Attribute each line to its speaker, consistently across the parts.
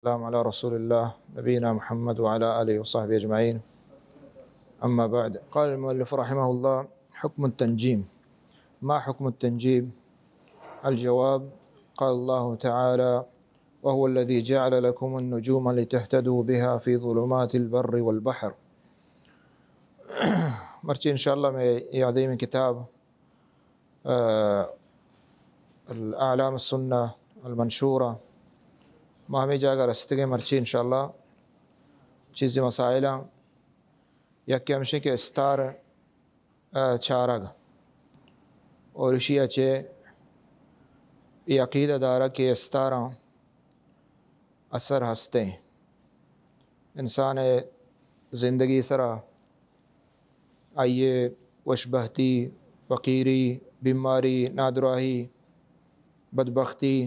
Speaker 1: السلام على رسول الله نبينا محمد وعلى آله وصحبه أجمعين. أما بعد، قال المؤلف رحمه الله: حكم التنجيم. ما حكم التنجيم؟ الجواب: قال الله تعالى: وهو الذي جعل لكم النجوم لتهتدوا بها في ظلمات البر والبحر. مرچی انشاءاللہ میں یادی من کتاب الأعلام السنة المنشورة ما ہمیں جاگا رستگے مرچی انشاءاللہ چیزی مسائلہ یکی ہمشہ کے استار چارگ اور اشیاء چے یہ عقیدہ دارہ کے استاراں اثر ہستے ہیں انسان زندگی سرا آئیے وشبہتی، فقیری، بیماری، نادراہی، بدبختی،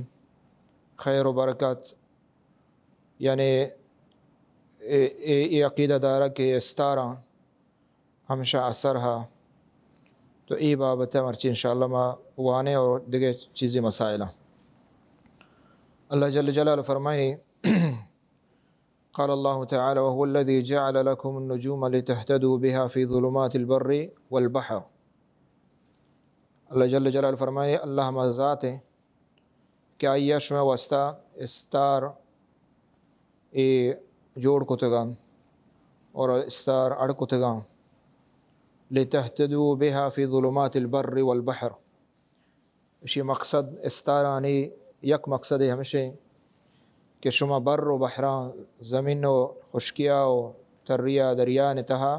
Speaker 1: خیر و برکت، یعنی یہ عقیدہ دارہ کے استاراں ہمیشہ اثر ہے. تو ای بابت مرچی انشاءاللہ ما وانے اور دیگر چیزی مسائلہ. اللہ جل جلالہ فرمائے: قال الله تعالى: وهو الذي جعل لكم النجوم لتهتدوا بها في ظلمات البر والبحر. اللہ جل جلالہ فرمائے اللہ ہم ذات ہے کہ آئیہ شما واسطہ استار اے جوڑ کتگان اور استار اڑ کتگان لتهتدوا بها في ظلمات البر والبحر. اسی مقصد استارانی یک مقصد ہے ہمیشہ کہ شما بر و بحران زمین و خشکیہ و تریہ دریا نتہا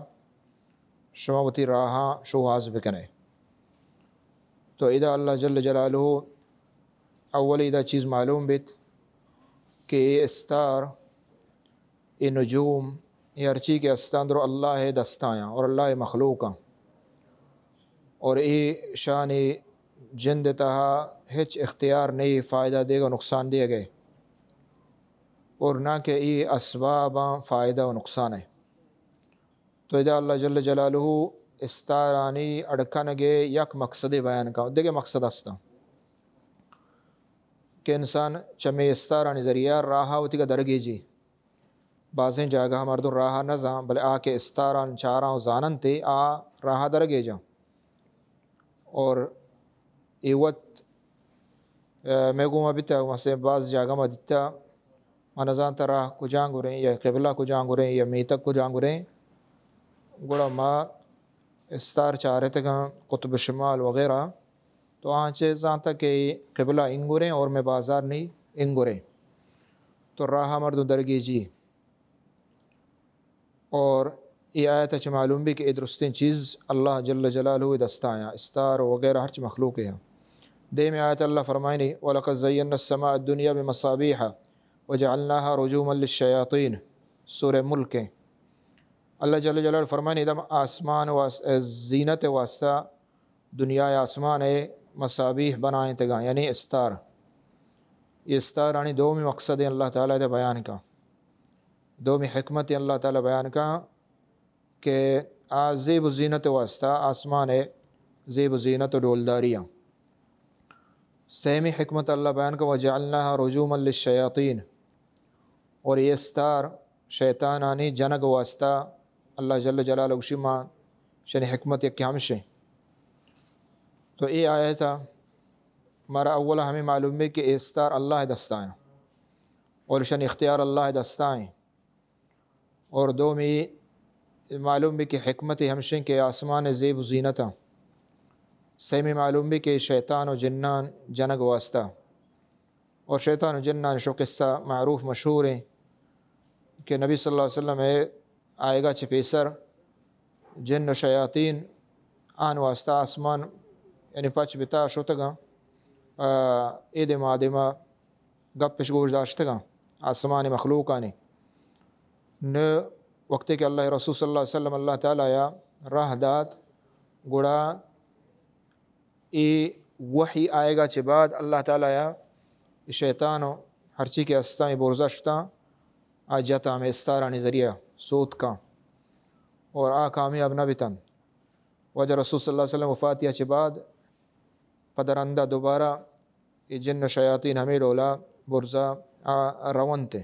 Speaker 1: شما وتی راہاں شواز بکنے. تو اذا اللہ جل جلالہ اولی اذا چیز معلوم بیت کہ یہ استار یہ نجوم یہ ہرچی کے استاندر اللہ دستایاں اور اللہ مخلوقاں اور یہ شان جن تہا ہچ اختیار نہیں فائدہ دے گا نقصان دے گئے اور نہ کہ یہ اسباباں فائدہ و نقصان ہے. تو اذا اللہ جل جلالہ استارانی اڑکنگے یک مقصد بیان کا دیکھے مقصد ہستا کہ انسان چمے استارانی ذریعہ راہا ہوتی کا درگی جی بعضیں جاگہ مردوں راہا نہ زاں بلے آ کے استاران چاراں زانن تے آ راہا درگے جاں اور ایوت میں گوما بیتا واسے بعض جاگہ میں دیتا منظان تراہ کو جانگو رہیں یا قبلہ کو جانگو رہیں یا میتک کو جانگو رہیں گوڑا ما استار چارے تکاں قطب شمال وغیرہ تو آنچے زانتا کہ قبلہ انگو رہیں اور میں بازار نہیں انگو رہیں تو راہا مردوں درگی جی. اور یہ آیت اچھا معلوم بھی کہ ادرستین چیز اللہ جل جلالہ دستایاں استار وغیرہ ہرچ مخلوق ہے. دے میں آیت اللہ فرمائنی: وَلَقَدْ زَيَّنَّا السَّمَاءَ الدُّنْيَا بِمَصَابِيحَ وَجَعَلْنَاهَا رُجُومًا لِلشَّيَاطِينِ. سورہ ملک ہے. اللہ جل جلالہ فرمائنی دم آسمان زینت واسطہ دنیا آسمان ہے مصابیح بنائیں تگاں یعنی استار. یہ استار یعنی دو میں مقصد ہے اللہ تعالیٰ دے بیان کا دو میں حکمت اللہ تعالیٰ بیان کا کہ زیب و زینت واسطہ آسمان ہے زیب و زینت و ڈولداریاں. سیمی حکمت اللہ بیان کا وَجَعَلْنَاهَا رُجُومًا لِلشَّيَاطِينِ اور یہ استار شیطانانی جنگ واسطہ اللہ جل جلالہ شما شنی حکمت یک ہمشے. تو یہ آیا تھا ہمارا اولا ہمیں معلوم ہے کہ استار اللہ دستائیں اور شنی اختیار اللہ دستائیں اور دو میں معلوم بھی کہ حکمت ہمشے کہ آسمان زیب و زینتاں. سیمی معلوم بھی کہ شیطان و جنان جنگ واسطہ اور شیطان و جنان شو قصہ معروف مشہور ہیں کہ نبی صلی اللہ علیہ وسلم آئے گا چپیسر جن و شیاطین آن واسطہ آسمان یعنی پچ بتا شوتگاں عید مادمہ گپ پش گوش داشتگاں آسمان مخلوقانی نے وقت کہ اللہ رسول صلی اللہ علیہ وسلم اللہ تعالیٰ یا راہ داد گڑا ای وحی آئے گا چھ بعد اللہ تعالیٰ یا شیطان و ہرچی کے استائیں برزشتاں آجاتا ہمیں استارانی ذریعہ سوت کا اور کامیاب نہ بتن وجہ رسول صلی اللہ علیہ وسلم وفاتیہ چھ بعد پدرندہ دوبارہ یہ جن و شیاطین ہمیں لولا برزا رون تے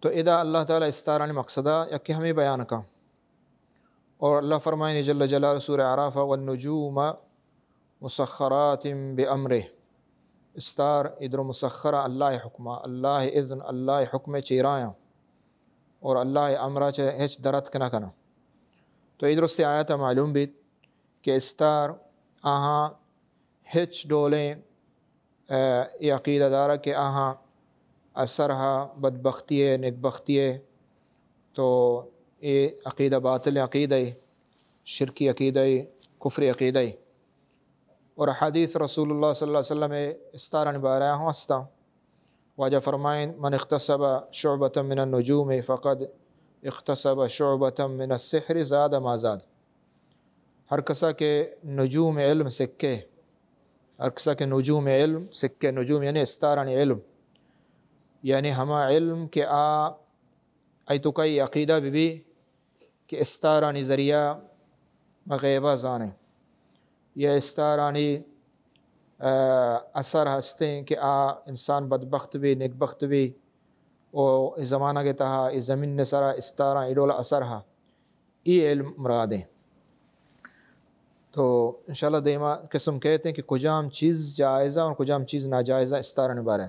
Speaker 1: تو ادا اللہ تعالیٰ استارانی مقصدہ یا کہ ہمیں بیان کا، اور اللہ فرمائے جل جلالہ سورہ اعراف والنجوم مسخرات بامرہ، استار ادھر مسخرہ اللہ حکمہ، اللہ اذن اللہ حکم چیرایاں اور اللہ امرہ ہچ درت کنا کنا۔ تو ادھر سے آیت معلوم بھی کہ استار آہاں ہچ ڈولیں یہ عقیدہ دارہ کہ آہاں اثرہا بدبختی ہے نیکبختی ہے، تو یہ عقیدہ باطل عقیدہ شرکی عقیدہ کفری عقیدہ، اور حدیث رسول اللہ صلی اللہ علیہ وسلم استاران بارہ ہستا واجہ فرمائن من اختصب شعبة من النجوم فقد اختصب شعبة من السحر زاد ما زاد، ہر کسا کے نجوم علم سکے، ہر کسا کے نجوم علم سکے، نجوم یعنی استاران علم، یعنی ہما علم کہ ای تو کئی عقیدہ بھی کہ استارانی ذریعہ غیبہ زانے یا استارانی اثر ہستے ہیں کہ انسان بدبخت بھی نیکبخت بھی، او زمانہ کے تہا اس زمین نے سرا استارہ ایڈولا اثر ہا، یہ علم مرادیں۔ تو انشاءاللہ دیما قسم کہتے ہیں کہ کجام چیز جائزہ اور کجام چیز ناجائزہ استارانی بارے،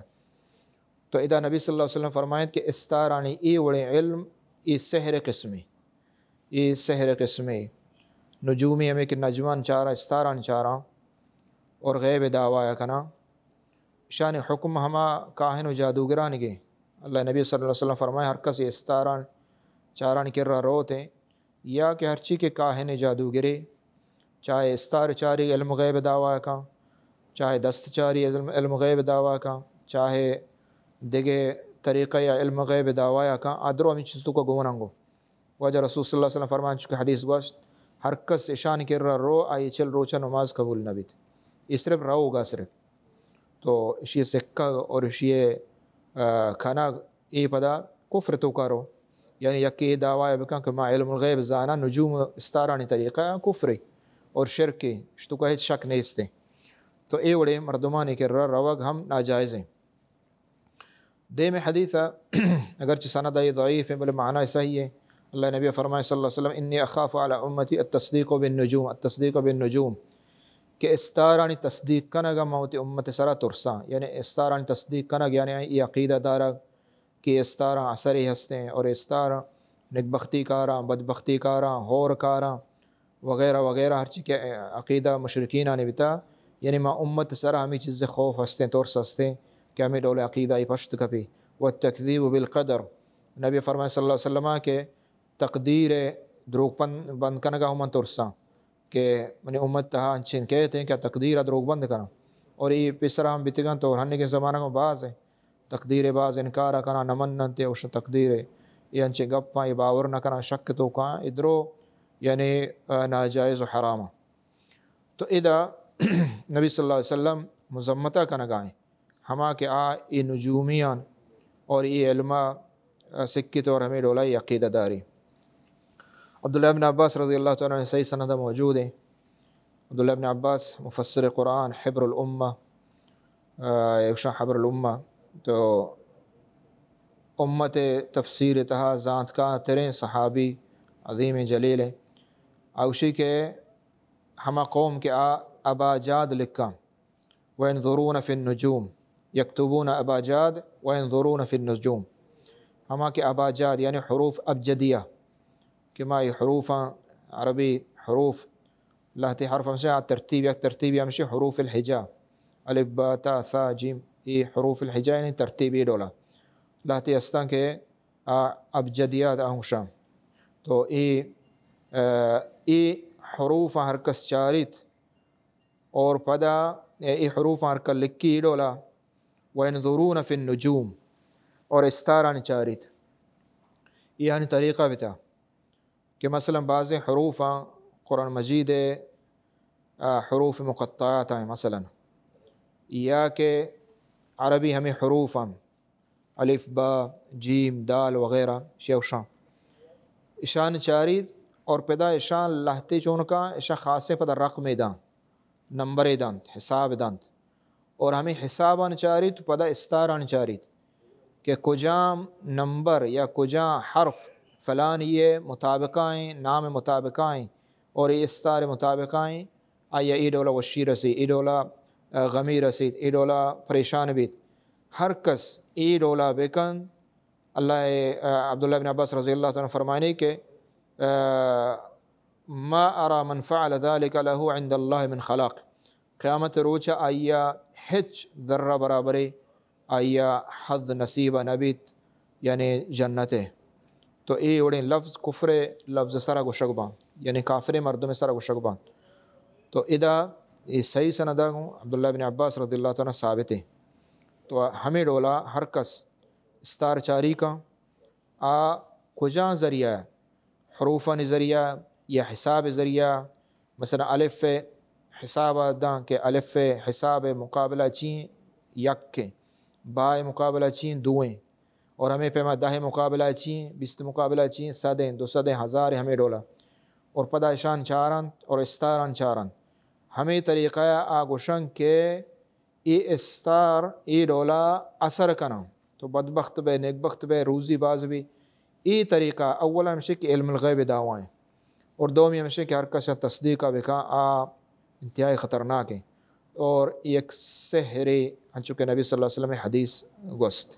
Speaker 1: تو ادا نبی صلی اللہ علیہ وسلم فرمائیں کہ استارانی ای وڑے علم ای سحر قسمی، ای سحر قسمی نجومی ہمیں کہ نجوان چارہ استاران چارہ اور غیب دعویٰ کنا شان حکم ہما کاہن و جادوگران گے۔ اللہ نبی صلی اللہ علیہ وسلم فرمائے ہر کس استاران چاران کرہ روتے یا کہ ہر چی کے کاہن جادوگرے، چاہے استار چاری علم غیب دعویٰ کا، چاہے دست چاری علم غیب دعویٰ کا، چاہے دیگے طریقہ یا علم غیب دعویٰ کا، آدرو ہمیں چیزوں کو گوننگو وجہ رسول صلی اللہ علیہ وسلم فرمان چکے حدیث گوشت ہر کس اشان کرہ رو آئی چل روچہ نماز قبول نبیت، یہ صرف رو گا صرف، تو اشی سکہ اور اشی کھانا ای پدا کفر تو کرو، یعنی یکی دعویٰ بکن کہ ما علم الغیب زانا نجوم استارانی طریقہ کفری اور شرکی اشتو کا ہیچ شک نہیں استے، تو اے وڑے مردمانی کرہ روگ ہم ناجائز ہیں۔ دے میں حدیث اگرچہ سند ضعیف ہے بلے معنی صحیح ہے، اللہ نبی فرمائے صلی اللہ علیہ وسلم انی اخاف علی امتی التصدیق بالنجوم، التصدیق بالنجوم کہ استارانی تصدیق کنگا موت امت سرا ترساں، یعنی استارانی تصدیق کنگ یعنی یہ عقیدہ دارا کہ استارہ اثری ہستے اور استارہ نکبختی کاراں بدبختی کاراں ہور کاراں وغیرہ وغیرہ ہر چیز کے عقیدہ مشرکین آنے بتا، یعنی ما امت سرا ہمیں چیز خوف ہستے ترس ہستے کہ ہمیں دول عقیدہ ہی پشت کپی، والتکذیب بالقدر، نبی فرمائے صلی اللہ علیہ وسلم کہ تقدیر دروغ بند کنگا ہم ترساں کہ منی امت تہا انچین کہتے ہیں کہ تقدیر دروغ بند کرنا، اور یہ پسرا ہم بیتگان تو ہننے کے زمانہ میں بعض ہے تقدیر بعض انکارہ کنا نمننتے اوش تقدیر یہ انچے گپاں یہ باور نہ کنا شک تو کہاں ادرو یعنی ناجائز و حرام، تو ادا نبی صلی اللہ علیہ وسلم مذمتہ کنگائیں ہما کہ یہ نجومیان اور یہ علمہ سکت اور ہمیں ڈولائی عقیدہ داری۔ عبداللہ ابن عباس رضی اللہ تعالیٰ عنہ صحیح سندہ موجود ہیں، عبداللہ ابن عباس مفسر قرآن حبر الامہ، یوشا حبر الامہ، تو امت تفسیر تہا ذات کا تریں صحابی عظیم جلیل ہے، اوشی کے ہما قوم کے اباجاد لکھا وَيَنْظُرُونَ فِي النُّجُومِ يَكْتُبُونَ اباجاد وَيَنْظُرُونَ فِي النُّجُومِ، ہما کے اباجاد یعنی حروف ابجدیہ کہ ما یہ حروف عربی حروف لہتی حرف ہمشہ ترتیب یک ترتیبی ہمشہ حروف الحجا الف با تا ثا جیم، یہ حروف الحجا یعنی ترتیبی ڈولا لہتی استان کے ابجدیات ہمشہ، تو ای حروف ہر کس چاریت اور پدا ای حروف ہر کس لکی ڈولا وَيَنْظُرُونَ فِي النُّجُومِ اور استاران چاریت، یعنی طریقہ بتا کہ مثلا بعض حروف قرآن مجید حروف مقطعات ہیں مثلا، یا کہ عربی ہمیں حروف الف با جیم دال وغیرہ شیوشاں اشان چارید اور پدا اشان لہتے چونکا اشان خاصے پدا رقم دان نمبر دان حساب دان، اور ہمیں حسابان چارید پدا استاران چارید کہ کجام نمبر یا کجا حرف فلان یہ مطابقائیں نام مطابقائیں اور یہ استار مطابقائیں آیا ای ڈولا وشی رسید ای ڈولا غمی رسید ای ڈولا پریشان بیت ہر کس ای ڈولا بکن اللہ عبداللہ بن عباس رضی اللہ عنہ فرمانے کہ ما ارى من فعل ذلك له عند الله من خلاق قیامت روچا آیا ہچ ذرہ برابرے آیا حد نصیبہ نبیت یعنی جنت تو ای اڑیں لفظ کفر لفظ سرا گشگبان یعنی کافر مردم سرا گشگبان تو ادا یہ صحیح سندہ عبداللہ بن عباس رضی اللہ عنہ ثابت ہے تو ہمیں ڈولا ہر کس استار چاری کا کجا ذریعہ حروفاً ذریعہ یا حساب ذریعہ مثلا الف حساب داں کہ الف حساب مقابلہ چین یک کے بائے مقابلہ چین دوئیں اور ہمیں پیما دہ مقابلہ چین بیست مقابلہ چین صدیں دو صدیں ہزار ہمیں ڈولا اور پدائشان چارن اور استاران چارن ہمیں طریقہ آگوشن کہ ای استار ای ڈولا اثر کنا تو بدبخت بے نیکبخت بے روزی باز بھی ای طریقہ اولا ہمشہ کہ علم الغیب دعوائیں اور دومی ہمشہ کہ ہر کسا تصدیقہ بکا انتہائی خطرناک ہیں اور ایک سحری چونکہ نبی صلی اللہ علیہ وسلم حدیث گوست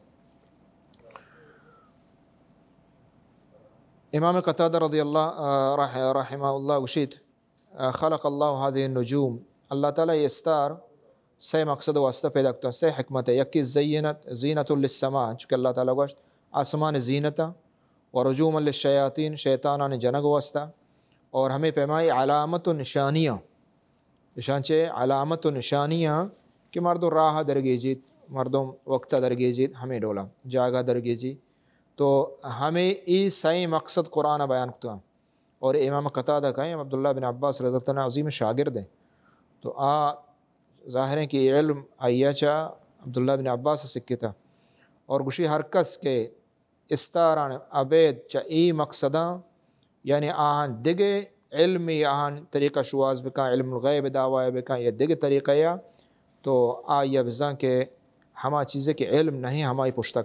Speaker 1: امام قتادہ رضی اللہ رحمہ اللہ وشید خلق اللہ هذه النجوم اللہ تعالیٰ یہ استار سے مقصد واسطہ پیدا کرتا ہے سے حکمت ہے یکی زینت للسماء چونکہ اللہ تعالیٰ گوشت آسمان زینتا ورجوم للشیاطین شیطانان جنگ واسطہ اور ہمیں پیمائی علامت و نشانیاں نشانچہ علامت و نشانیاں کہ مردم راہ درگیجید مردم وقتہ درگیجید ہمیں ڈولا جاگہ درگیجی تو ہمیں ای صحیح مقصد قرآن بیان کرتا ہے اور امام قتادہ کہیں عبداللہ بن عباس رضی اللہ عنہ عظیم شاگرد ہیں تو ظاہر ہے کہ علم آیا چا عبداللہ بن عباس سکتا اور گوشی ہر کس کے استاران عبید چا ای مقصداں یعنی آہن دگے علمی آہن طریقہ شواز بکا علم الغیب دعوی بکا یا دگے طریقہ یا تو آیا بزاں کہ ہما چیزیں کہ علم نہیں ہمائی پشتہ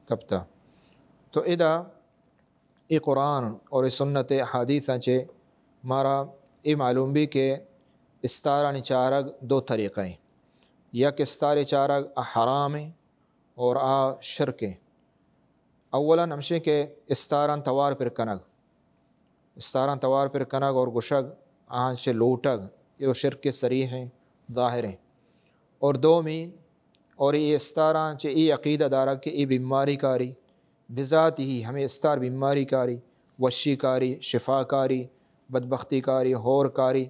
Speaker 1: کبتا تو ادا ای قرآن اور ای سنت حدیثاں چے مارا ای معلوم بھی کہ استاران چارگ دو طریقہ ہیں یک استار چارگ حرام اور شرک اولا ہمشہ کہ استاران توار پر کنگ اور گشگ آہن سے لوٹگ یہ شرک صریح ہیں ظاہر ہیں اور دومی اور یہ استاران چے ای عقیدہ دارا کہ ای بیماری کاری بذات ہی ہمیں استار بیماری کاری وشی کاری شفا کاری بدبختی کاری ہور کاری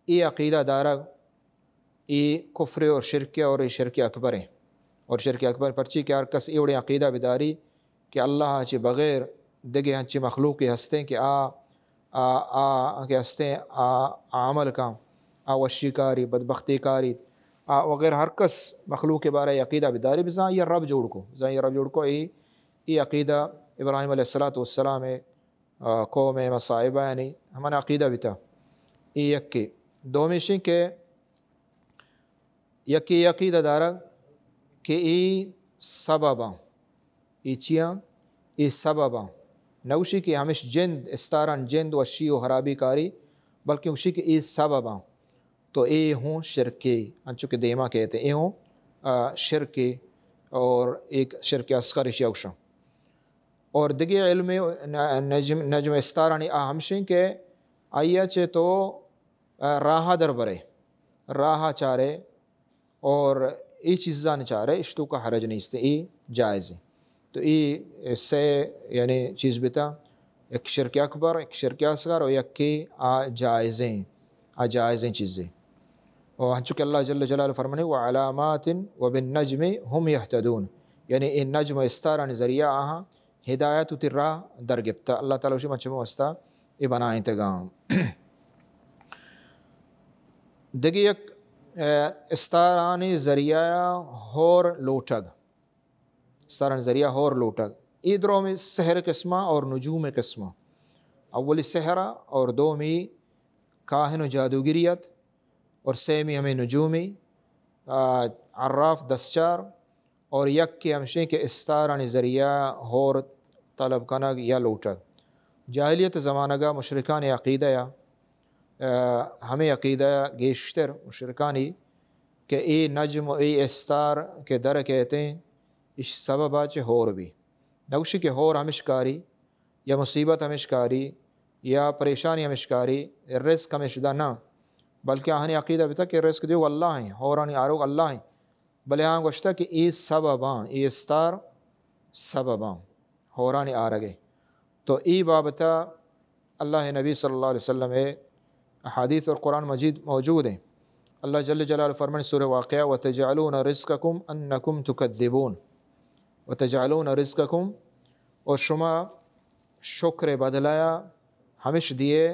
Speaker 1: ای عقیدہ دارا ای کفر اور شرک اور ای شرک اکبر ہیں اور شرک اکبر پرچی کہ ہر کس ایوڑے عقیدہ بداری کہ اللہ چے بغیر دگے ہنچے مخلوق کے ہستے کہ کہ ہستے عمل کا وشی کاری بدبختی کاری وغیرہ ہر کس مخلوق کے بارے عقیدہ بداری بزاں یہ رب جوڑ کو ای عقیدہ ابراہیم علیہ السلام قوم مصائبہ یعنی ہمارا عقیدہ بھی تھا ای یکی دومیشن کہ یکی عقیدہ دارا کہ ای سبباں ای چیاں ای سبباں نوشی کہ ہمیش جند استاران جند وشی و خرابی کاری بلکہ اسی کہ ای سبباں تو اے ہوں شرکی انچو کہ دیما کہتے ہیں اے ہوں شرکی اور ایک شرک اصغر شوشا اور دگی علم نجم استارانی ہمشن کہ آیا چے تو راہ در برے راہ چارے اور ای چیزان چارے اشتو کا حرج نہیں استے ای جائز ہے تو ای اس سے یعنی چیز بتا ایک شرک اکبر ایک شرک اصغر اور یک کی جائزیں چیزیں اور چونکہ اللہ جل جلالہ فرمانے وعلامات وبالنجم هم يهتدون یعنی این نجم استاران ذریعہ آہاں ہدایت تی راہ درگپتا اللہ تعالیٰ وشی مچمو استا ای بنائیں تگام دگی یک استارانی ذریعہ ہور لوٹگ استاران ذریعہ ہور لوٹگ ای دروں میں سحر قسمہ اور نجوم قسمہ اولی سحرہ اور دومی کاہن و جادوگریت اور سیمی ہمیں نجومی عراف دسچار اور یک کے ہمشے کے استارانی ذریعہ ہور طلب کنگ یا لوٹگ جاہلیت زمانہ گا مشرکان عقیدہ یا ہمیں عقیدہ گیشتر مشرکانی کہ ای نجم و ای استار کے در کہتے ہیں اس سبب آچے ہور بھی نوشی کے ہور ہمشکاری یا مصیبت ہمشکاری یا پریشانی ہمشکاری رزق ہمشدہ نہ بلکہ آہنی عقیدہ بھی تھا کہ رزق دیو اللہ ہیں ہورانی آروگ اللہ ہیں بلے ہاں گوشتا کہ ای سبباں ای استار سبباں ہورانی آرگے تو ای بابتا اللہ نبی صلی اللہ علیہ وسلم احادیث اور قرآن مجید موجود ہیں اللہ جل جلالہ فرمان سورہ واقعہ وَتَجْعَلُونَ رِزْقَكُمْ أَنَّكُمْ تُكَذِّبُونَ وَتَجْعَلُونَ رِزْقَكُمْ اور شما شکر بدلایا ہمش دیے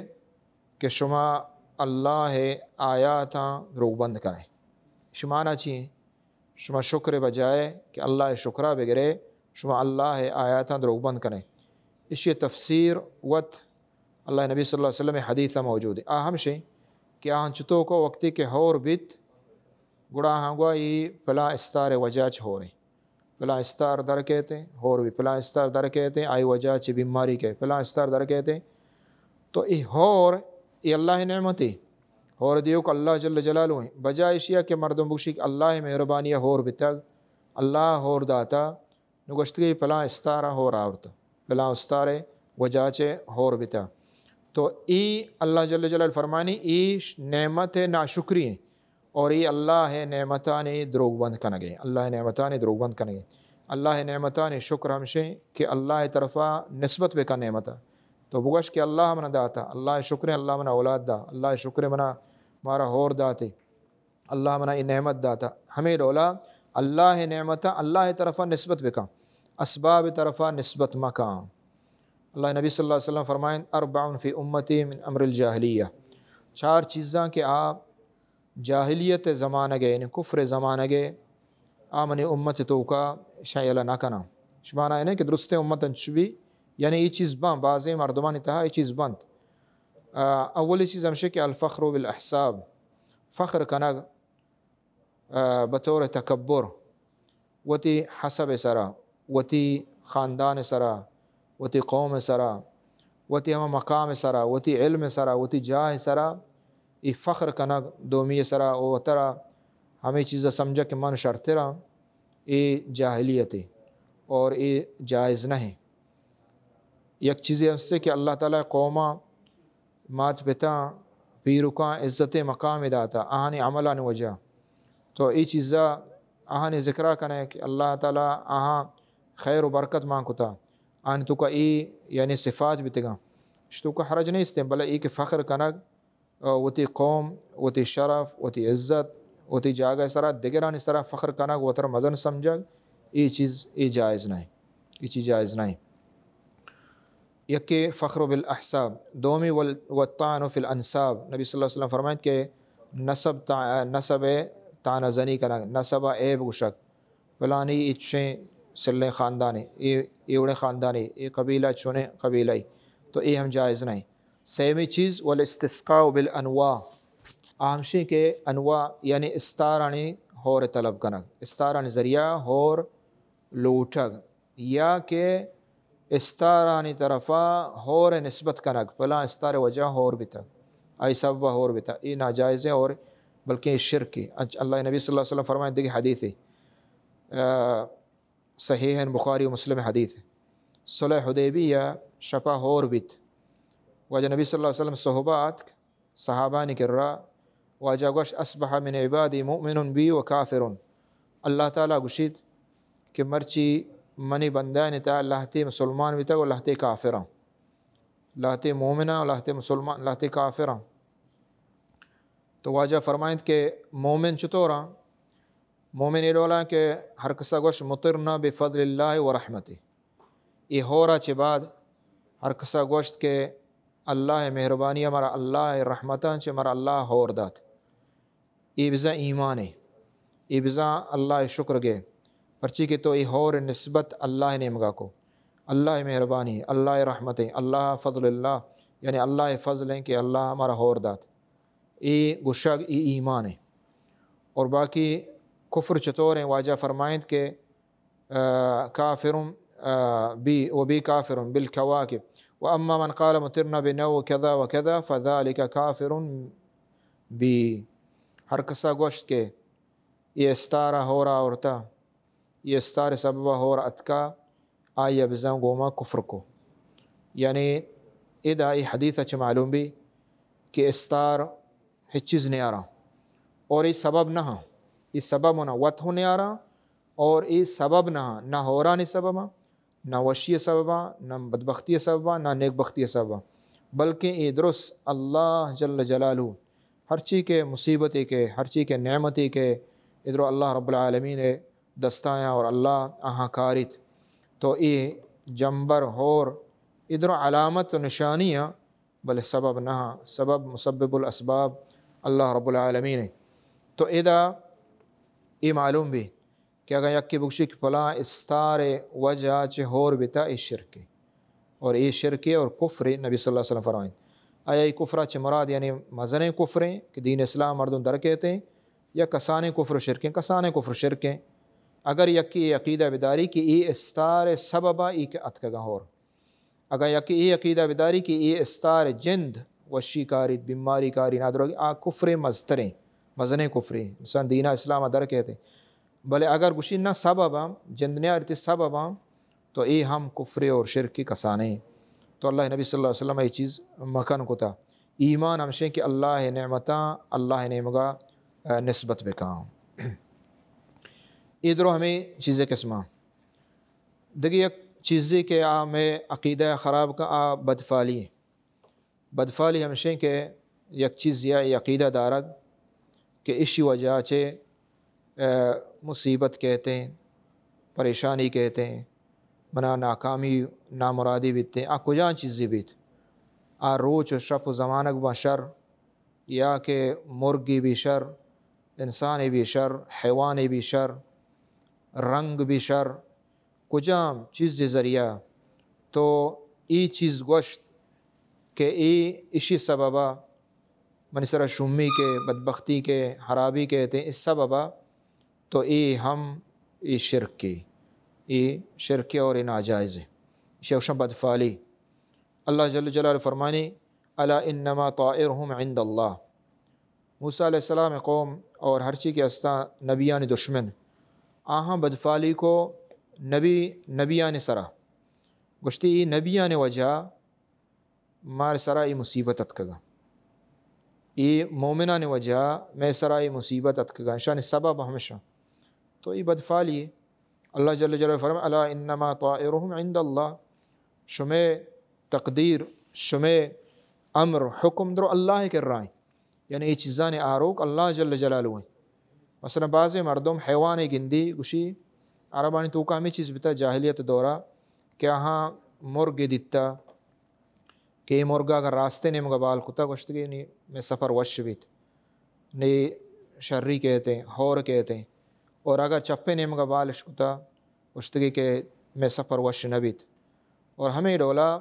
Speaker 1: کہ شما اللہ آیاتاں روگ بند کریں شمانا چیئیں شما شکر بجائے کہ اللہ شکرہ بگرے شما اللہ آیاتاں روگ بند کریں اس یہ تفسیر وت اللہ نبی صلی اللہ علیہ وسلم حدیثہ موجود ہے اہم شے کہ آہن چتو کو وقتی کہ ہور بیت گڑا ہنگوا یہ پلا استار وجاچ ہو رہے پلا استار در کہتے ہیں ہور بھی پلا استار در کہتے ہیں آئی وجہ چی بیماری کے پلا استار در کہتے ہیں تو یہ ہور یہ اللہ نعمتی ہور دیو کہ اللہ جل جلالہ ہیں بجائے اشیاء کہ مردم بکشی کہ اللہ مہربانی ہور بیتا اللہ ہور داتا نگوشتگی پلا استارہ ہور آورتا پلا استار وجہ چے ہور بیتا تو ای اللہ جل جلالہ فرمانی ای نعمت ناشکری ہیں اور ای اللہ نعمتانی دروگ بند کنگے اللہ نعمتانی دروگ بند کنگے اللہ نعمتانی شکر ہمشے کہ اللہ طرفا نسبت بے کا نعمتا تو بگوش کہ اللہ منا داتا اللہ شکر اللہ منا اولاد دا اللہ شکر منا مارا ہور داتے اللہ منا ای نعمت داتا ہمیں رولا اللہ نعمتا اللہ طرفا نسبت بے کا اسباب طرفا نسبت مکان اللہ نبی صلی اللہ علیہ وسلم فرمائیں اربع فی امتی من امر الجاہلیہ چار چیزاں کہ آپ جاہلیت زمانہ گئے یعنی کفر زمانہ گئے آمنی امت تو کا شایلہ نہ کنا شمانہ ہے کہ درست امتن چبی یعنی یہ چیز بند بعضی مردمان تہا یہ چیز بند اولی چیز ہمشہ کہ الفخر بالاحساب فخر کنگ بطور تکبر وتی حسب سرا وتی خاندان سرا وتی قوم سرا وتی ہم مقام سرا وتی علم سرا وتی جاہ سرا ای فخر کنگ دومی سرا او ترا ہمیں چیزیں سمجھا کہ من شرطرا ای جاہلیت اور ای جائز نہیں یک چیز اس سے کہ اللہ تعالیٰ قوما مات پتا پیرکاں عزت مقام داتا آہانی عملان وجہ تو ای چیزا آہانی ذکرہ کنے کہ اللہ تعالیٰ آہاں خیر و برکت مانگتا آن تو کا ای یعنی صفات بھی تگا تو کا حرج نہیں استیں بلے ای کہ فخر کنگ وتی قوم وتی شرف وتی عزت وتی جاگہ سرا دگران اس طرح فخر کنگ وتر مزن سمجھگ ای چیز ای جائز نہیں ای چیز جائز نہیں یکی فخر بالاحساب دومی والطعن فی الانساب نبی صلی اللہ علیہ وسلم فرمائیں کہ نسب تانہ زنی کنگ نسب عیب گشک فلانی اچھیں سلیں خاندانی ایوڑے خاندانی ای قبیلہ چونے قبیلہ تو ای ہم جائز نہیں سیمی چیز والاستسقاء بالانواع آہمشی کے انواع یعنی استارانی ہور طلب کنگ استارانی ذریعہ ہور لوٹگ یا کہ استارانی طرفا ہور نسبت کنگ پلا استار وجہ ہور بیتا ای سبب ہور بیتا ای ناجائز ہے اور بلکہ شرک ہے اللہ نبی صلی اللہ علیہ وسلم فرمائیں دیکھیں حدیث صحیح بخاری و مسلم حدیث صلح حدیبیہ شپا ہور بیت واجہ نبی صلی اللہ علیہ وسلم صحبات صحابانی کر رہا واجہ گوش اصبح من عبادی مؤمن بی و کافر اللہ تعالیٰ گشید کہ مرچی منی بندان تا اللہ تی مسلمان بھی تا و اللہ تی کافران اللہ تی مومنہ و اللہ تی مسلمان اللہ تی کافران تو واجہ فرمائیں کہ مومن چطورا مومن ایڈولا کہ ہر کسا گوش مطرنا بفضل اللہ و رحمتی یہ ہو رہا چھ بعد ہر کسا گوشت کہ اللہ مہربانی ہمارا اللہ رحمتان چھ ہمارا اللہ ہور دات یہ بزا ایمان ہے یہ بزا اللہ شکر گئے پرچی کہ تو یہ ہور نسبت اللہ نے مگا کو اللہ مہربانی اللہ رحمت اللہ فضل اللہ یعنی اللہ فضل ہیں کہ اللہ ہمارا ہور دات یہ گشا یہ ایمان ہے اور باقی کفر چطور ہیں واجہ فرمائیں کہ کافر بی و بی کافر بالکواکب واما من قال مطرنا بنو کذا و کذا فذلک کافر بی. ہر کسا گوشت کے یہ استارہ ہو رہا اورتا یہ استار سببہ ہو رہا اتکا آیا بزن گوما کفر کو. یعنی ادا ای حدیث اچھا معلوم بھی کہ استار ہچ چیز نہیں آ رہا اور یہ سبب نہ یہ سبب نہ وت ہونے آ رہا اور یہ سبب نہ ہو رہا نہیں سببا نہ وشی سببا نہ بدبختی سببا نہ نیک بختی سببا بلکہ یہ درست اللہ جل جلالہ ہر چیز کے مصیبتی کے ہر چیز کے نعمتی کے ادھر اللہ رب العالمین دستایاں اور اللہ آہاں کارت تو یہ جنبر ہور ادھر علامت و نشانیاں بل سبب نہ سبب مسبب الاسباب اللہ رب العالمین. تو ادا یہ معلوم بھی کہ اگر یکی بکشک فلاں استار وجہ ہور بتا اس شرک اور یہ شرک اور کفر نبی صلی اللہ علیہ وسلم فرمائیں. آیا یہ کفر چھ مراد یعنی مزن کفریں کہ دین اسلام مردوں در کہتے ہیں یا کسان کفر شرکیں کسان کفر شرکیں. اگر یکی عقیدہ بداری کی ای استار سببا ای کے اتکگا ہور اگر یکی ای عقیدہ بداری کی ای استار جند وشی کاری بیماری کاری نادروگی آ کفر مزتریں مزن کفریں انسان دین اسلام در کہتے بلے اگر گوشی نہ سببا جند نے ارتی سببا تو ای ہم کفر اور شرکی کسانے. تو اللہ نبی صلی اللہ علیہ وسلم یہ چیز مکن کو تا ایمان ہمشیں کہ اللہ نعمتاں اللہ نعمگا نسبت بکام. ادھرو ہمیں چیزیں قسمہ دیکھیے ایک چیزیں کہ میں عقیدہ خراب کا بدفالی بدفالی ہمشیں کہ یک چیز یا عقیدہ دارگ کہ اسی وجہ سے مصیبت کہتے ہیں پریشانی کہتے ہیں منا ناکامی نامرادی بیتے ہیں کجان چیزیں بیت روچ و شپ و زمانک با شر یا کہ مرگی بھی شر انسانی بھی شر حیوانی بھی شر رنگ بھی شر کجام چیز ذریعہ تو ای چیز گوشت کہ ای اسی سببا منصرہ شمی کے بدبختی کے خرابی کہتے ہیں اس سببا تو ای ہم ای شرک اور ای ناجائز شوشم بدفالی. اللہ جل جلالہ فرمانی الا انما طائرهم عند اللہ. موسیٰ علیہ السلام قوم اور ہر چیز کے استا نبیان دشمن آہاں بدفالی کو نبیان سرا گشتی نبیان وجہ مار سرا ای مصیبت اتکگا ای مومنان وجہ میں سرا ای مصیبت اتکگا شان سبب ہمیشہ تو ای بدفالی. اللہ جل جلالہ فرمائے الا انما طائرهم عند اللہ شمع تقدیر شمع امر حکم درو اللہ کر رہا ہے یعنی یہ چیزان آروک اللہ جل جلالہ ہیں. مثلا بعض مردم حیوان گندی گوشی عربانی تو کا ہمیں چیز بتا جاہلیت دورہ کہ ہاں مرگ دیتا کہ یہ مرگا اگر راستے نے مگا بال کتا گوشتگی نہیں میں سفر وش بیت نہیں شرری کہتے ہیں ہور کہتے ہیں اور اگر چپے نے مگا بالش کتا گوشتگی کہ میں سفر وش نبیت اور ہمیں ڈولا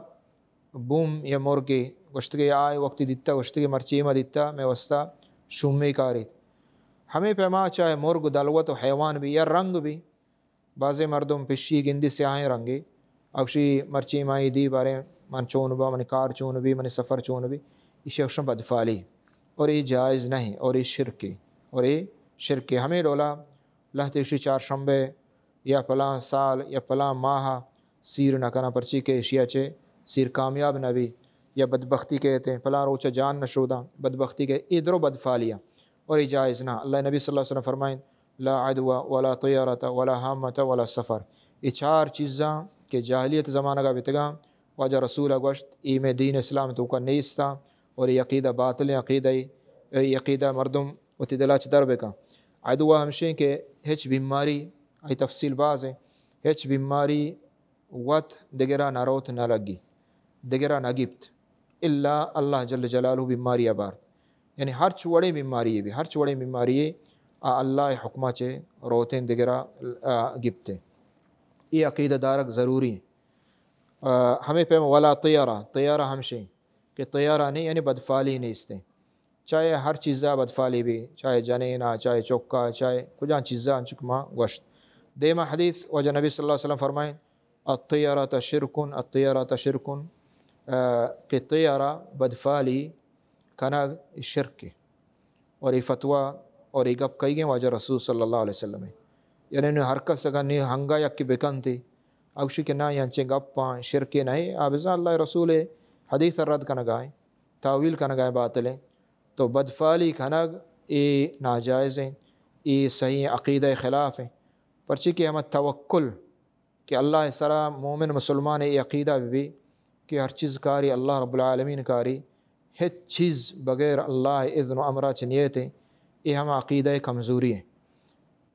Speaker 1: بوم یا مرگی گوشتگی آئے وقتی دیتا گوشتگی مرچیمہ دیتا میں وستا شمی کاری ہمیں پیما چاہے مرگ دلوت و حیوان بھی یا رنگ بھی بعض مردم پشی گندی سیاہیں رنگی اوشی مرچی مائی دی بارے من چون با من کار چون بھی من سفر چون بھی یہ اوشن بدفالی اور یہ جائز نہیں اور یہ شرکی ہمیں ڈولا لہتے چار شنبے یا پلاں سال یا پلاں ماہ سیر نہ کنا پرچی کے اشیاء چے سیر کامیاب نہ بھی یا بدبختی کہتے ہیں پلاں روچہ جان نشودہ بدبختی کے ادھر و بدفالیاں اور یہ جائز نہ. اللہ نبی صلی اللہ علیہ وسلم فرمائیں لا عدوى ولا طیارت ولا حامت ولا سفر یہ چار چیزاں کہ جاہلیت زمانہ کا بتگاں واجہ رسول گوشت ای میں دین اسلام تو کا نیستا اور یہ عقیدہ باطل عقیدہ مردم اتدلاچ دربے کا عدوہ ہمشیں کہ ہچ بیماری ای تفصیل باز ہے ہچ بیماری وط دگرہ نہ روت نہ لگی دگرہ نہ گپت الا اللہ جل جلالہ بیماری آبار یعنی ہر چوڑے بیماری بھی ہر چوڑے بیماری اللہ حکمہ چے روتیں دگرہ گپتے یہ عقیدہ دارک ضروری ہے. ہمیں پہ ولا طیارہ ہمشیں کہ طیارہ نہیں یعنی بدفالی نہیں استے چاہے ہر چیزہ بدفالی بھی چاہے جنینہ چاہے چوکا چاہے کجان چیزہ چکما گوشت دیما حدیث وجہ نبی صلی اللہ علیہ وسلم فرمائیں الطیرۃ شرکن الطیرۃ شرکن کہ طیرہ بدفالی کنگ شرک کے اور یہ فتویٰ اور یہ گپ کئی گئے واجہ رسول صلی اللہ علیہ وسلم یعنی انہیں حرکت سگا نہیں ہنگا یک کی بکن تھی اوشی کے نہ ینچیں گپاں شرک نہیں آبزا اللہ رسول حدیث رد کنگائیں تعویل کنگائیں باطلیں تو بدفالی کنگ یہ ناجائز ہیں یہ صحیح عقیدہ خلاف ہیں پرچی کہ ہمیں توکل کہ اللہ سرا مومن مسلمان یہ عقیدہ بھی کہ ہر چیز کاری اللہ رب العالمین کاری ہیچ چیز بغیر اللہ اذن و امرہ چنیت ہیں یہ ہم عقیدہ کمزوری ہیں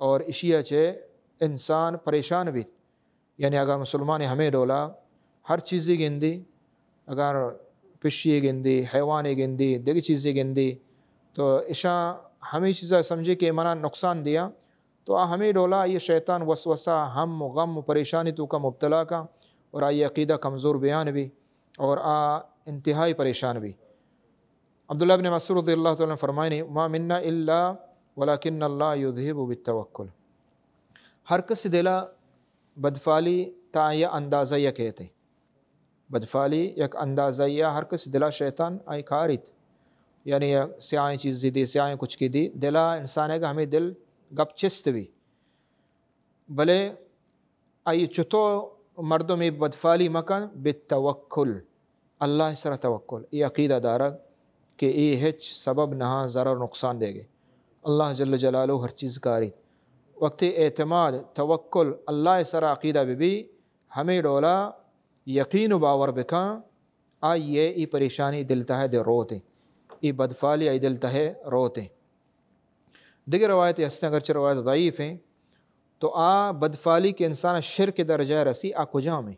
Speaker 1: اور اشیاء چے انسان پریشان بھی یعنی اگر مسلمان ہمیں ڈولا ہر چیزی گندی اگر پشی گندی حیوان گندی دیگر چیزیں گندی تو اشاں ہمیں چیزیں سمجھے کہ منع نقصان دیا تو ہمیں ڈولا یہ شیطان وسوسہ ہم و غم و پریشانی تو کا مبتلا کا اور آئی عقیدہ کمزور بیان بھی اور انتہائی پریشان بھی عبداللہ بن مسعود رضی اللہ تعالیٰ فرمائیں ما منا الا ولکن اللہ یذہب بالتوکل ہر کس دلا بدفالی تا یہ اندازہ یہ کہتے بدفالی یک اندازہ یہ ہر کس دلا شیطان آئی کارت یعنی سیاہیں چیز دی سیاہیں کچھ کی دی دلا انسان ہے کہ ہمیں دل گپ چست بھی بلے آئی چتو مردوں میں بدفالی مکن بالتوکل اللہ سر توکل یہ عقیدہ دارا کہ یہ ہچ سبب نہ ضرر نقصان دے گے اللہ جل جلالہ ہر چیز کاری وقت اعتماد توکل اللہ سر عقیدہ بھی ہمیں ڈولا یقین و باور بکاں آئیے ای پریشانی دلتا ہے دے روتے ای بدفالی ای دلتا ہے روتے دیگر روایتیں ہستیں اگرچہ روایت ضعیف ہیں تو بدفالی کے انسان شرک درجہ رسی کجا میں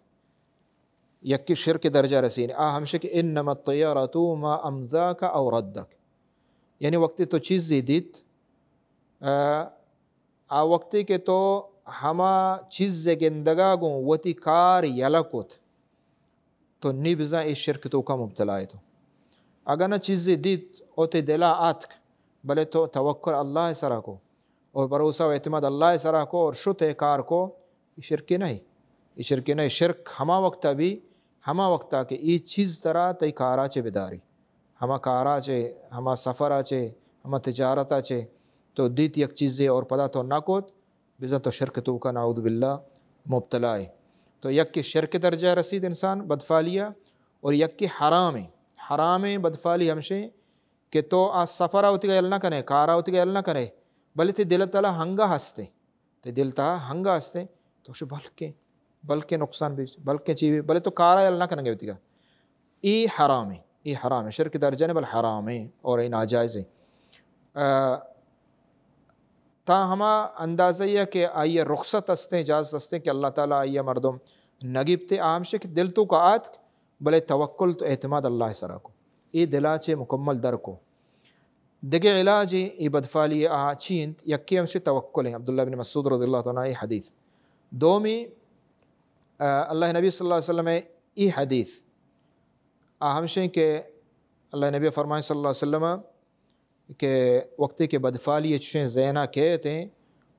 Speaker 1: یکی شرک درجہ رسی ہمشہ کہ انما الطیرۃ ما امذاک او ردک یعنی وقتی تو چیز دیت وقتی کہ تو ہما چیز گندگا گوں وتی کار یلکت تو نی بزا اس شرک تو کا مبتلا ہے تو اگر نہ چیز دیت اوتے دلا آتک بلے تو توکل اللہ سرا کو اور بھروسہ و اعتماد اللہ سرا کو اور شت کار کو یہ شرک نہیں یہ شرک نہیں شرک ہما وقتا بھی ہما وقتا کہ یہ چیز طرح تی کارا چے بداری ہما کارا چے ہما سفرا چے ہما تجارتا چے تو دیت یک چیزیں اور پدا تو نہ کوت بزا تو شرک تو کا نعوذ باللہ مبتلا ہے تو یک کی شرک درجہ رسید انسان بدفالیہ اور یک کی حرام بدفالی ہمشے کہ تو سفرہ ہوتی گا نہ کنے کارا ہوتی گا نہ کنے بلے تی دل تلا ہنگا ہستے تی دل تا ہنگا ہستے تو اسے بلکہ نقصان بھی بلکہ چیزیں بلے تو کارا نہ کنے گے ہوتی گا ای حرام ہے شرک درجہ نے بل حرام ہے اور ای ناجائز ہے تا ہما اندازہ یہ کہ آئیے رخصت ہستے اجازت ہستے کہ اللہ تعالیٰ آئیے مردم نگیب تے آمشے کہ دل تو کا آت بلے توکل تو اعتماد اللہ سرا کو ای دلا چے مکمل در کو دگے علاج ای بدفالی چینت یکی ہمشے توکل ہیں عبداللہ بن مسعود رضی اللہ تعالیٰ ای حدیث دومی اللہ نبی صلی اللہ علیہ وسلم ای حدیث ہمشے کہ اللہ نبی فرمائے صلی اللہ علیہ وسلم کہ وقتی کے بدفالی چشیں زینہ کہتے ہیں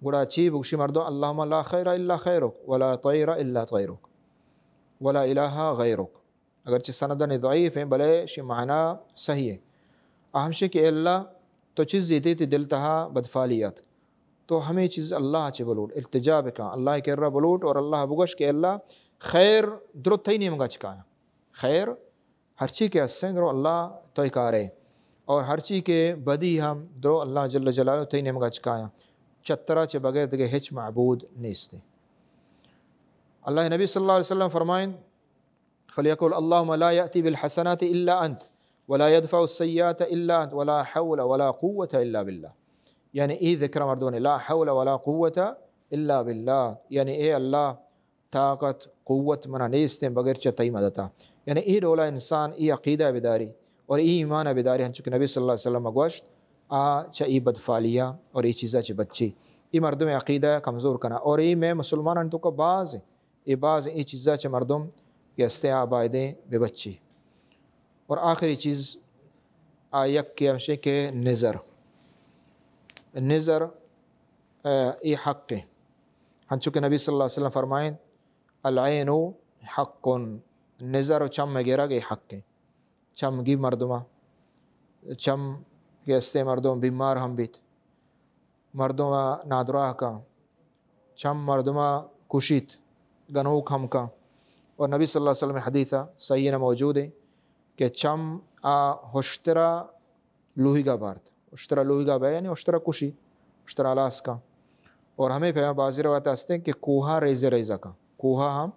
Speaker 1: گڑا چی بگشی مردوں اللہم لا خیر الا خیرک ولا طیر الا طیرک ولا الہ غیرک اگرچہ سندن ضعیف ہیں بلے شی معنی صحیح ہے ہمشے کہ اللہ تو چیز دیتی تھی دل تہا بدفالیات تو ہمیں چیز اللہ چے بلوٹ التجا بکا اللہ کے رب بلوٹ اور اللہ بگش کہ اللہ خیر درت ہی نہیں منگا چکایا خیر ہر چی کے حسین درو اللہ تو کارے اور ہر چی کے بدی ہم درو اللہ جل جلالہ تو نہیں منگا چکایا چترہ چے بغیر دگے ہچ معبود نیستے اللہ نبی صلی اللہ علیہ وسلم فرمائیں فلیقل اللہم لا یأتی بالحسنات الا انت ولا يدفع السیئات الا انت ولا حول ولا قوة الا باللہ یعنی ای ذکر مردون لا حول ولا قوة الا باللہ یعنی اے اللہ طاقت قوت منع نیستیں بغیر چتائی مدتا یعنی ای رولا انسان ای عقیدہ بداری اور ای ایمان بداری ہن چکہ نبی صلی اللہ علیہ وسلم گوشت چا ای بدفالیہ اور ای چیزہ چا بچی ای مردم عقیدہ کمزور کنا اور ای میں مسلمان تو کا بعض ای چیزہ چا مردم یستے آبائدیں بے بچی اور آخری چیز آیک کے ہمشے کے نظر ای حق ہے ہنچو کہ نبی صلی اللہ علیہ وسلم فرمائیں العین حق، نظر و چم وغیرہ کے حق ہیں. چم گی مردمہ چم کے استے مردم بیمار ہم بیت مردمہ نادراہ کا چم مردمہ کشیت گنوک ہم کا. اور نبی صلی اللہ علیہ وسلم حدیثہ صحیح نہ موجود ہے کہ چم ہوشترا لوہی کا بارت اشترا لوہی کا بے یعنی اشترا کشی اشترا لاس کا. اور ہمیں پہ بعض روایت ہستے ہیں کہ کوہا ریزہ ریزہ کا کوہا ہم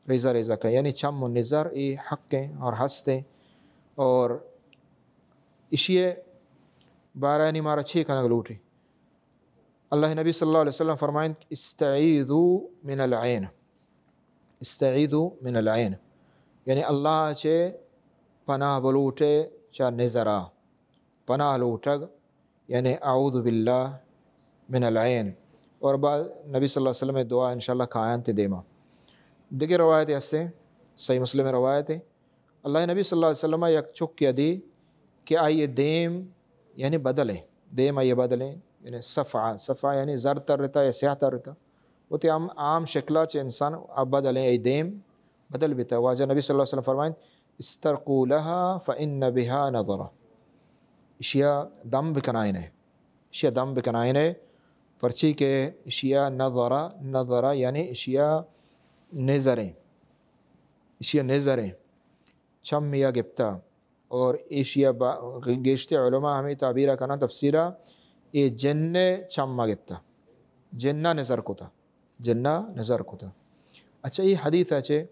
Speaker 1: ریزہ ریزہ کا یعنی چم و نظر ای حق ہیں اور ہستے. اور اشیے بارہ یعنی مارا چھ کنگ لوٹی. اللہ نبی صلی اللہ علیہ وسلم فرمائیں استعیذوا من العین، استعیذوا من العین یعنی اللہ چے پناہ بلوٹے چا نظرہ پناہ لوٹگ یعنی اعوذ باللہ من العین. اور بعد نبی صلی اللہ علیہ وسلم دعا انشاءاللہ کھایاں تے دیما. دیگر روایت ایسے صحیح مسلم روایت ہے اللہ نبی صلی اللہ علیہ وسلم یک چک کیا دی کہ آئیے دیم یعنی بدلیں دیم آئیے بدلیں یعنی صفعہ یعنی زر تر رہتا یا سیاہ تر رہتا وہ تے عام شکلہ چے انسان اب بدلیں ای دیم بدل بیتا. واجہ نبی صلی اللہ علیہ وسلم فرمائیں استرقوا لها فإن بها نظرہ اشیاء دم بکنائن ہے اشیاء دم بکنائن ہے پرچی کہ اشیاء نظرہ یعنی اشیاء نظریں اشیاء نظریں چم یا گپتا. اور اشیاء گیشت علماء ہمیں تعبیرہ کنا تفسیرہ یہ جن چم گپتا جنہ نظر کو تھا جنہ نظر کو تھا. اچھا یہ حدیث ہے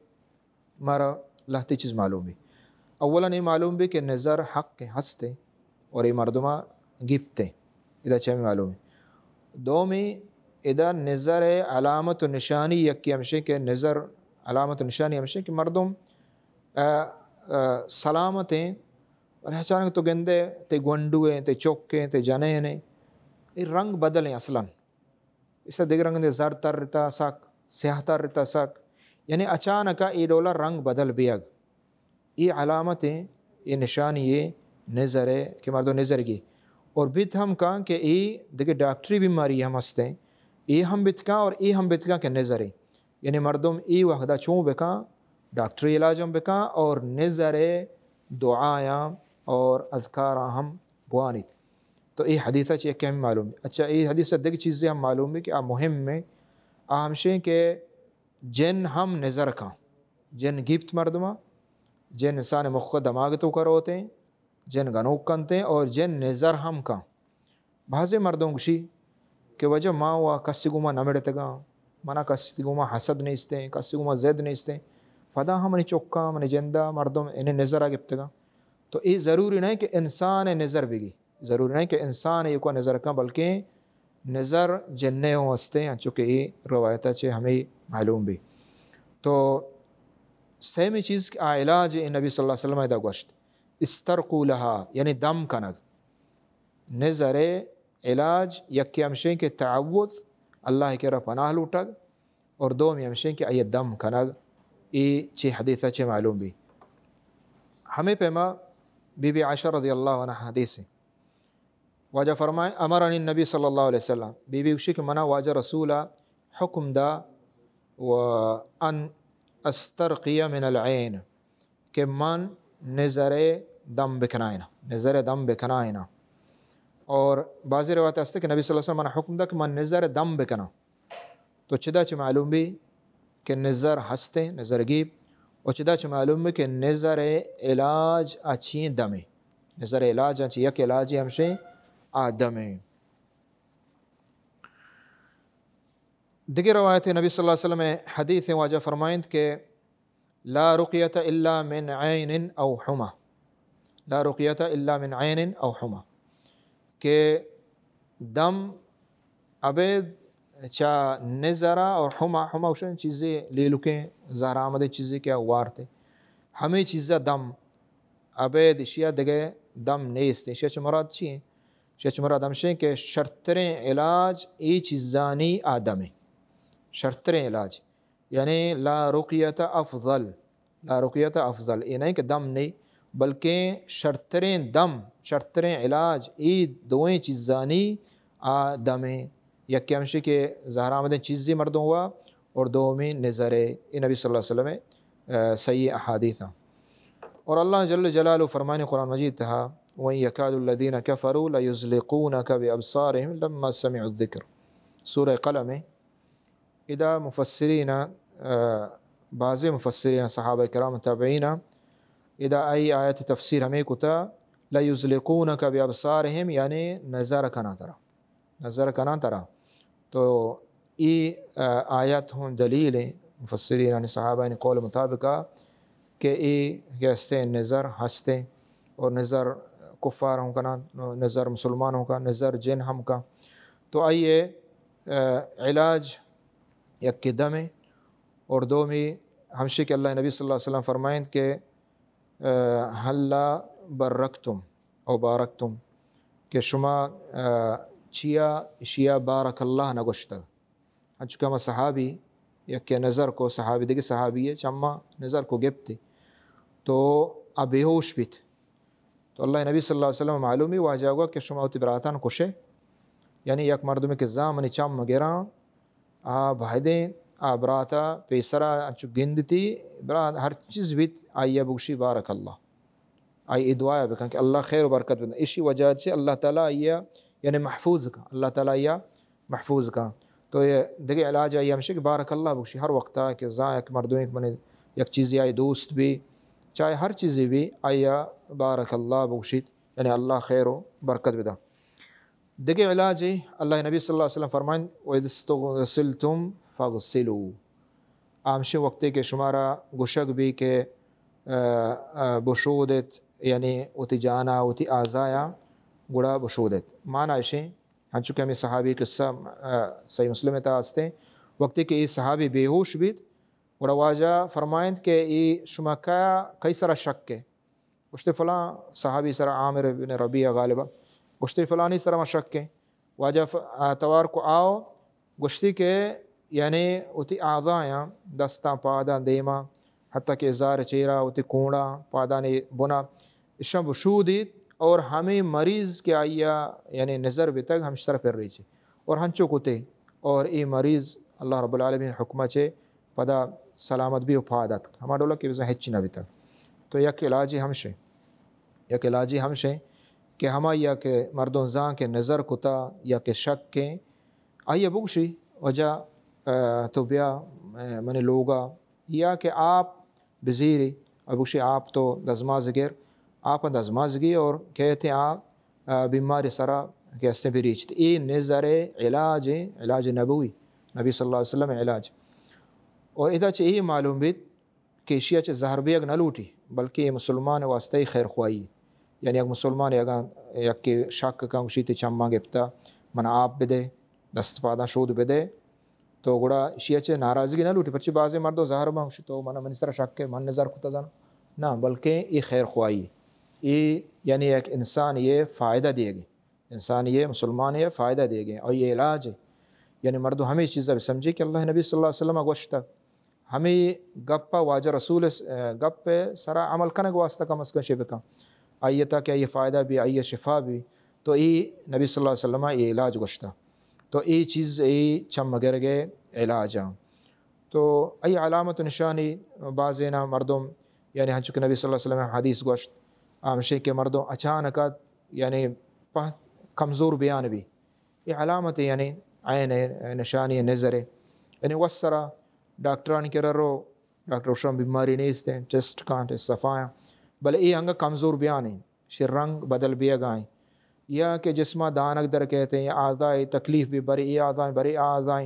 Speaker 1: مارا لہتی چیز معلوم بھی. اولا یہ معلوم بھی کہ نظر حق کے ہستے اور یہ مردمہ گپتے ادھا چھ میں معلوم ہے. دو میں ادھا نظر علامت و نشانی یکی ہمشے کہ نظر علامت و نشانی ہمشے کہ مردم سلامت ہیں اور اچانک تو گندے تے گونڈویں تے چوکیں تے جنیں ہیں یہ رنگ بدلیں اصلاً اس دیگر رنگ دے زر تر رہتا ساک سیاہ تر رہتا ساک یعنی اچانکا یہ ڈولا رنگ بدل بیگ یہ علامتیں یہ نشانی یہ نظر ہے کہ مردوں نظر کی. اور بیت ہم کہاں کہ یہ دیکھیں ڈاکٹری بیماری ہم ہستے ہیں یہ ہم بتکاں اور یہ ہم بتکاں کہ نظر ہے یعنی مردم ای وحدہ چون بکاں ڈاکٹری علاجم بکاں اور نظر دعایاں اور اذکار ہم بوانی. تو یہ حدیثہ چیئے کہ ہمیں معلوم ہے. اچھا یہ حدیثہ دیکھ چیزیں ہم معلوم ہے کہ مہم میں ہمشیں کہ جن ہم نظر کھاں جن گیپت مردمہ جن انسان مخ دماغ تو کر ہوتے ہیں جن گنوک کنتے ہیں اور جن نظر ہم کھاں بعض مردوں گشی کہ وجہ ماں ہوا کسی گما نمڑتے گا منا کسی گما حسد نہیں استے کسی گما زید نہیں استے فدا ہم نہیں چکا منی جندہ مردم انہیں نظر آگے گا. تو یہ ضروری نہیں کہ انسان نظر بگی ضروری نہیں کہ انسان یہ کو نظر کھاں بلکہ نظر جننے ہوں ہستے ہیں چونکہ یہ روایتہ چھے ہمیں معلوم بھی. تو سیمی چیز کا علاج نبی صلی اللہ علیہ وسلم دا گوشت استرقوا لها یعنی دم کنگ نظر علاج یکی ہمشیں کہ تعوذ اللہ کے رب پناہ لوٹگ اور دومی ہمشیں کہ آئی دم کنگ یہ چھ حدیثہ چھ معلوم بھی. ہمیں پیما بی بی عائشہ رضی اللہ عنہ حدیث ہے واجہ فرمائے امرنی النبی صلی اللہ علیہ وسلم بی بی اشی کہ منع واجہ رسولہ حکم دا وان استرقی من العین کہ من نظر دم بکنائنا نظر دم بکنائنا. اور بعض روایت ہستے کہ نبی صلی اللہ علیہ وسلم منع حکم دا کہ من نظر دم بکنا. تو چدا چھ معلوم بھی کہ نظر ہستے نظر گیب اور چدا چھ معلوم بھی کہ نظر علاج اچھی دمیں نظر علاج اچھی یک علاج ہمشیں آدمیں. دیگر روایت نبی صلی اللہ علیہ وسلم حدیث واجہ فرمائند کہ لا رقیت الا من عین او حما لا رقیت الا من عین او حما کہ دم عبید چا نظرہ اور حما وشن چیزیں لے لکیں زہر آمد چیزیں کیا وارتے ہمیں چیزیں دم عبید اشیاء دگے دم نیستے اشیاء چھ مراد چیئیں اشیاء چھ مراد ہمشیں کہ شرطریں علاج ای چیزانی آدمیں شرطریں علاج یعنی لا رقیت افضل لا رقیت افضل یہ نہیں کہ دم نہیں بلکہ شرطریں دم شرطریں علاج ای دوئیں چیزانی آدمیں یکی ہمشی کہ ظاہر آمدن چیزی مردوں ہوا اور دومی نظر نبی صلی اللہ علیہ وسلم صحیح احادیث ہیں. اور اللہ جل جلالہ فرمانے قرآن مجید تھا وَإِن يَكَادُ الَّذِينَ كَفَرُوا لَيُزْلِقُونَكَ بِأَبْصَارِهِمْ لَمَّا سَمِعُوا الذِّكْرَ. سورہ قلم اذا مفسرین بعض مفسرین صحابہ کرام تابعین اذا ای آیت تفسیر ہمیں کتا لَيُزْلِقُونَكَ بِأَبْصَارِهِمْ یعنی نظر کنا ترا. تو ای آیت ہوں دلیل مفسرین یعنی صحابہ نے قول مطابقہ کہ ای کہستے نظر ہستے اور نظر کفار ہوں کنا نظر مسلمانوں کا نظر جن ہم کا. تو آئیے علاج یک دم اور دومی ہمشی کہ اللہ نبی صلی اللہ علیہ وسلم فرمائیں کہ حلا برکتم او بارکتم کہ شما چیا بارک اللہ نگوشتا. چکہ ہم صحابی یک نظر کو صحابی دیکھ صحابی ہے چما نظر کو گپتے تو اب بے ہوش بیت. تو اللہ نبی صلی اللہ علیہ وسلم معلومی واجہ ہوا کہ شما ہوتی براتان کشے یعنی یک مردم کے زامنی چم گراں بھائدیں براتا پیسرا انچو گندتی برات ہر چیز بیت آئیے بوشی بارک اللہ آئی دعا بکن کہ اللہ خیر و برکت بدن. اسی وجہ سے اللہ تعالیٰ آئیے یعنی محفوظ کا اللہ تعالیٰ آئیے محفوظ کا. تو یہ دیکھے علاج آئیے ہمشہ کہ بارک اللہ بوشی ہر وقت ہے کہ زاں ایک مردوں ایک من یک چیزی آئی دوست بھی چاہے ہر چیزی بھی آئیے بارک اللہ بوشید یعنی اللہ خیر و برکت بدا. دیکھے علاج اللہ نبی صلی اللہ علیہ وسلم فرمائیں وَإِذِ اسْتُغْسِلْتُمْ فَاغْسِلُوا. آمشہ وقتے کے شمارا گشک بھی کہ بشودت یعنی اوتی جانا اوتی آزایا گڑا بشودت معنی ایشیں ہم چکے ہمیں صحابی قصہ صحیح مسلم تا آستے وقتی کہ یہ صحابی بے ہوش بیت گڑا واجہ فرمائیں کہ یہ شما کئی سرا شک کے گشتے فلاں صحابی سرا عامر بن ربیعہ غالبہ گشتے فلانی سرا شک کے واجہ توار کو آؤ گشتی کے یعنی اوتی آزایا دستا پادا دیما حتیٰ کہ ازار چیرا اوتی کونڑا پادانی بنا اشاں بشودیت اور ہمیں مریض کے آئیا یعنی نظر بھی تک ہم سر پھر رہی چھے اور ہنچو کتے اور ای مریض اللہ رب العالمین حکمہ چھے پدا سلامت بھی افادت ہمارا ڈولا کہ بزن ہچی نہ بھی تک. تو یک علاجی ہمشے کہ ہما یا کہ مردوں زاں کے نظر کتا یا کہ شک کے آئیے بگشی وجہ تو بیا من لوگا یا کہ آپ بزیری ابوشی آپ تو دزماز گر آپ دزمازگی اور کہتے آپ بیماری سرا کیسے بھی ریچتے. یہ نظر علاج نبوی نبی صلی اللہ علیہ وسلم علاج. اور ادھا چاہیے معلوم بھی کہ شیعہ چاہ زہر بھی اگ نہ لوٹی بلکہ یہ مسلمان واسطے خیر خواہی یعنی اگر مسلمان یک کہ شک کا گشیتی چمہ گپتا من آپ بدے دست پادا شود بدے تو گڑا شیعہ چاہ ناراضگی نہ لوٹی پرچی بعض مردوں زہر میں گشی تو من سر شک کے من نظر کتا جانا نہ بلکہ یہ خیر خواہی یہ یعنی ایک انسان یہ فائدہ دے گی انسان یہ مسلمان یہ فائدہ دے گے اور یہ علاج ہے. یعنی مردوں ہمیں چیزیں بھی سمجھے کہ اللہ نبی صلی اللہ علیہ وسلم گوشتا ہمیں گپا واجہ رسول گپ سرا عمل کرنے کو واسطہ کم از کم شے بکا آئیے تاکہ یہ فائدہ بھی آئیے شفا بھی. تو یہ نبی صلی اللہ علیہ وسلم یہ علاج گوشتا تو یہ چیز یہ چم مگر گئے علاج. تو ای علامت نشانی بعضینا مردم یعنی ہن چکے نبی صلی اللہ علیہ وسلم حدیث گوشت آمشے کے مردوں اچانکت یعنی کمزور بیان بھی یہ علامت یعنی عین نشانی نظر یعنی وسرا ڈاکٹران کے رو ڈاکٹر شم بیماری نہیں استے ٹیسٹ کانٹ صفایا بلے یہ ہنگا کمزور بیان ہیں شر رنگ بدل بھی گائیں یا کہ جسمہ دانک در کہتے ہیں یا اعضاء تکلیف بھی بری اعضاء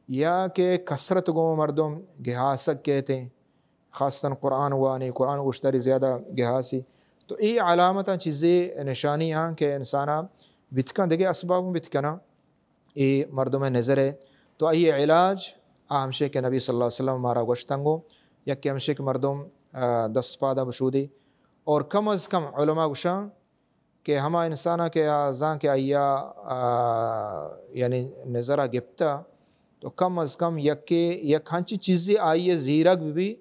Speaker 1: یا کہ کثرت گو مردم گہاسک کہتے ہیں خاصتاً قرآن وانی قرآن گشتری زیادہ گہاسی. تو یہ علامت چیزیں نشانیاں کہ انسانا بتکن دیکھے اسباب بتکنا یہ مردم نظر ہے. تو یہ علاج ہمشے کے نبی صلی اللہ علیہ وسلم مارا گوشتنگو یا کہ ہمشے کے مردم دست پادہ بشودی اور کم از کم علماء گشاں کہ ہما انسانا کے اعضاء کے آیا یعنی نظرہ گپتا تو کم از کم یک ہنچی چیزیں آئیے زیرگ بھی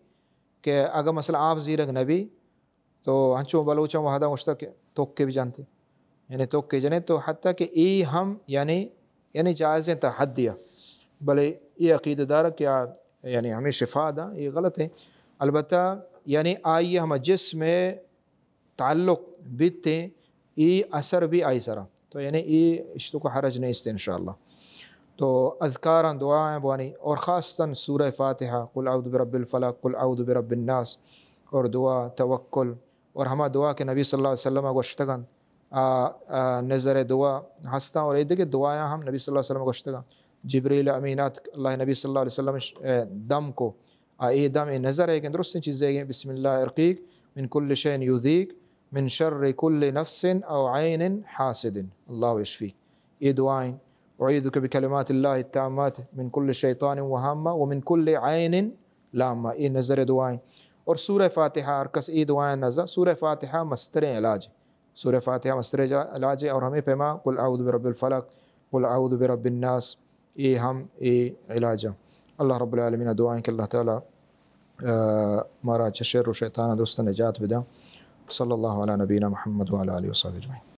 Speaker 1: کہ اگر مثلا آپ زیرگ نبی تو ہنچوں بلوچوں وحدہ گشتا کہ توک کے بھی جانتے یعنی توک کے جانے تو حتیٰ کہ ای ہم یعنی یعنی جائز ہیں تا حد دیا، بھلے یہ عقیدہ دار کیا یعنی ہمیں شفا دا، یہ غلط ہے. البتہ یعنی آئیے ہم جسم میں تعلق بیتے ای اثر بھی آئی سرا، تو یعنی ای اشتو کو حرج نہیں استے انشاءاللہ. تو اذکاراں دعائیں بوانی، اور خاصتاً سورہ فاتحہ، قل اعوذ برب الفلق، قل اعوذ برب الناس، اور دعا توکل، اور ہما دعا کہ نبی صلی اللہ علیہ وسلم گوشتگان نظر دعا ہستا، اور ایک دیکھے دعائیں ہم نبی صلی اللہ علیہ وسلم گوشتگان جبریل امینات اللہ نبی صلی اللہ علیہ وسلم دم کو اے دم نظر ہے کہ درست چیزیں ہیں، بسم اللہ ارقیق من کل شین یذیق من شر کل نفس او عین حاسد اللہ یشفیک. یہ دعائیں اعیذک بکلمات اللہ التامات من کل شیطان وہامہ ومن کل عین لامہ، یہ نظر دعائیں. اور سورہ فاتحہ ارکس ای دعائیں نظر، سورہ فاتحہ مستر علاج، سورہ فاتحہ مستر علاج ہے، اور ہمیں پیما قل اعوذ برب الفلق قل اعوذ برب الناس یہ ہم علاج. اللہ رب العالمین دعائیں کہ اللہ تعالیٰ مارا شر و شیطان دوست نجات بدا. صلی اللہ علیہ نبینا محمد وعلی آلہ وصحبہ اجمعین.